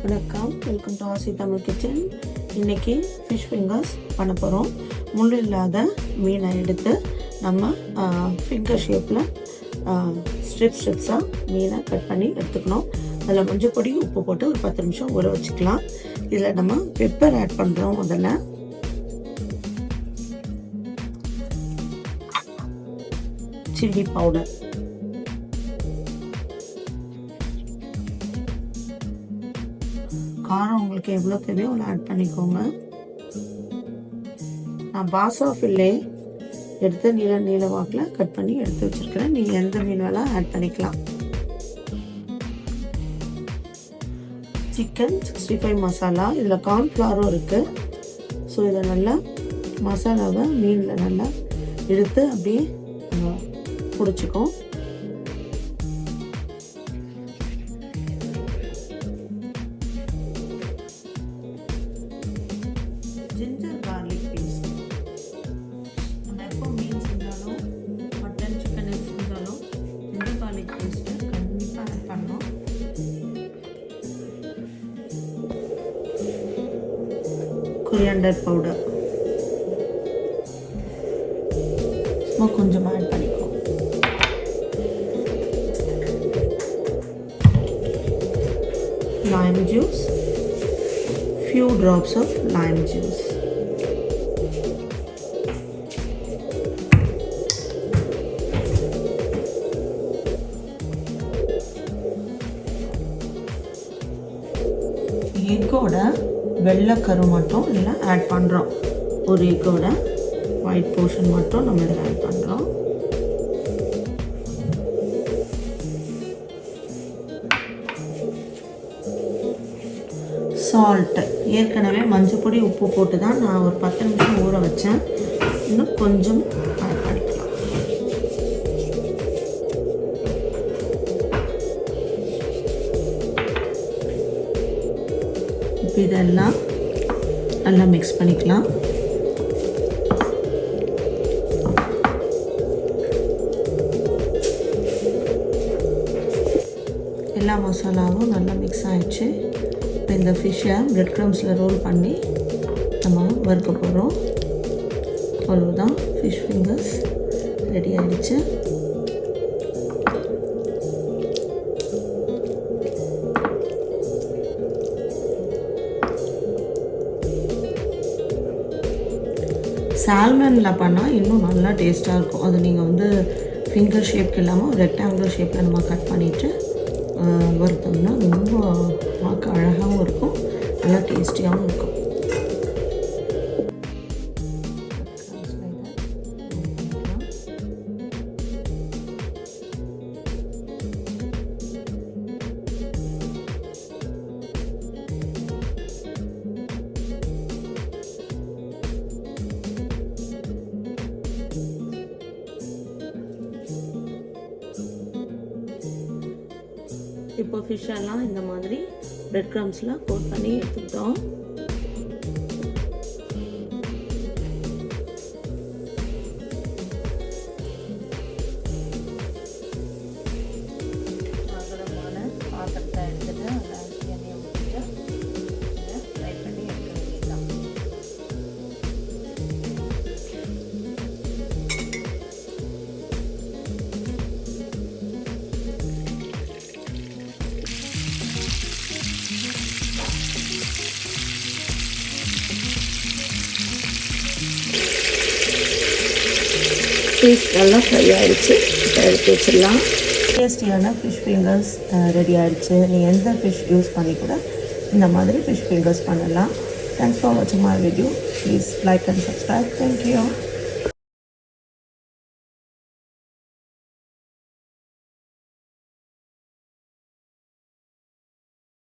வணக்கம், welcome to ஆசி Tamil kitchen. இன்றைக்கி ஃபிஷ் ஃபிங்கர்ஸ் பண்ண போகிறோம். முள் இல்லாத மீனை எடுத்து நம்ம ஃபிங்கர் ஷேப்பில் ஸ்ட்ரிப்ஸாக மீனை கட் பண்ணி எடுத்துக்கணும். அதில் மஞ்சள் பொடி, உப்பு போட்டு ஒரு 10 நிமிஷம் ஊற வச்சுக்கலாம். இதில் நம்ம பெப்பர் ஆட் பண்ணுறோம். முதல்ல சில்லி பவுடர், காரம் உங்களுக்கு எவ்வளோ தேவையோ அவ்வளோ ஆட் பண்ணிக்கோங்க. நான் பாசா ஃபில்லே எடுத்து நீல வாக்கில் கட் பண்ணி எடுத்து வச்சுருக்கிறேன். நீங்கள் எந்த மீன் வேணாலும் ஆட் பண்ணிக்கலாம். சிக்கன் 65 மசாலா, இதில் கார்ன்ஃப்ளவரும் இருக்குது. ஸோ இதை நல்லா மசாலாவை மீனில் நல்லா எடுத்து அப்படியே பிடிச்சிக்கும். ஜிஞ்சர் கார்லிக் பேஸ்ட், நம்ம எப்போ மீன் செஞ்சாலும் மட்டன் சிக்கன் செஞ்சாலும் ஜிஞ்சர் கார்லிக் பேஸ்ட்டு கண்டிப்பாக ஆட் பண்ணணும். கொரியாண்டர் பவுடர் சும்மா கொஞ்சமாக ஆட் பண்ணிக்கோ. lime juice, few drops of lime juice. எக்கோட வெள்ளைக்கரு மட்டும் இதில் ஆட் பண்ணுறோம். ஒரு எக்கோட ஒயிட் போர்ஷன் மட்டும் நம்ம இதில் ஆட் பண்ணுறோம். சால்ட்டு, ஏற்கனவே மஞ்சள் பொடி, உப்பு போட்டு தான் நான் ஒரு 10 நிமிஷம் ஊற வச்சேன். இன்னும் கொஞ்சம் ஆட் பண்ணிக்கலாம். இப்போ இதெல்லாம் நல்லா மிக்ஸ் பண்ணிக்கலாம். எல்லா மசாலாவும் நல்லா மிக்ஸ் ஆகிடுச்சு. இப்போ இந்த ஃபிஷ்ஷை பிரெட் க்ரம்ஸில் ரோல் பண்ணி நம்ம வறுக்க போகிறோம். அவ்வளோதான், ஃபிஷ் ஃபிங்கர்ஸ் ரெடி ஆகிடுச்சு. சால்மனில் பண்ணால் இன்னும் நல்லா டேஸ்ட்டாக இருக்கும். அது நீங்கள் வந்து ஃபிங்கர் ஷேப்க்கு இல்லாமல் ரெக்டாங்குலர் ஷேப்பில் நம்ம கட் பண்ணிவிட்டு வறுத்தோம்னா ரொம்ப பார்க்க அழகாகவும் இருக்கும், நல்லா டேஸ்டியாகவும் இருக்கும். இப்போ ஃபிஷ் எல்லாம் இந்த மாதிரி பிரெட் க்ரம்ஸில் கோட் பண்ணி எடுத்துக்கிட்டோம். அகலமான பாத்திரத்தை எடுத்துட்டு அதில் எண்ணெயை ஊற்றிட்டு இதை ஃப்ரை பண்ணி எடுக்க வேண்டியதுதான். ஃபிஷ் நல்லா ஃப்ரை ஆகிடுச்சு. இப்போ எடுத்து வச்சிடலாம். டேஸ்டியான ஃபிஷ் ஃபிங்கர்ஸ் ரெடி ஆகிடுச்சு. நீங்கள் எந்த ஃபிஷ் யூஸ் பண்ணி கூட இந்த மாதிரி ஃபிஷ் ஃபிங்கர்ஸ் பண்ணலாம். தேங்க்ஸ் ஃபார் வாட்சிங் my video. Please like and subscribe. Thank you.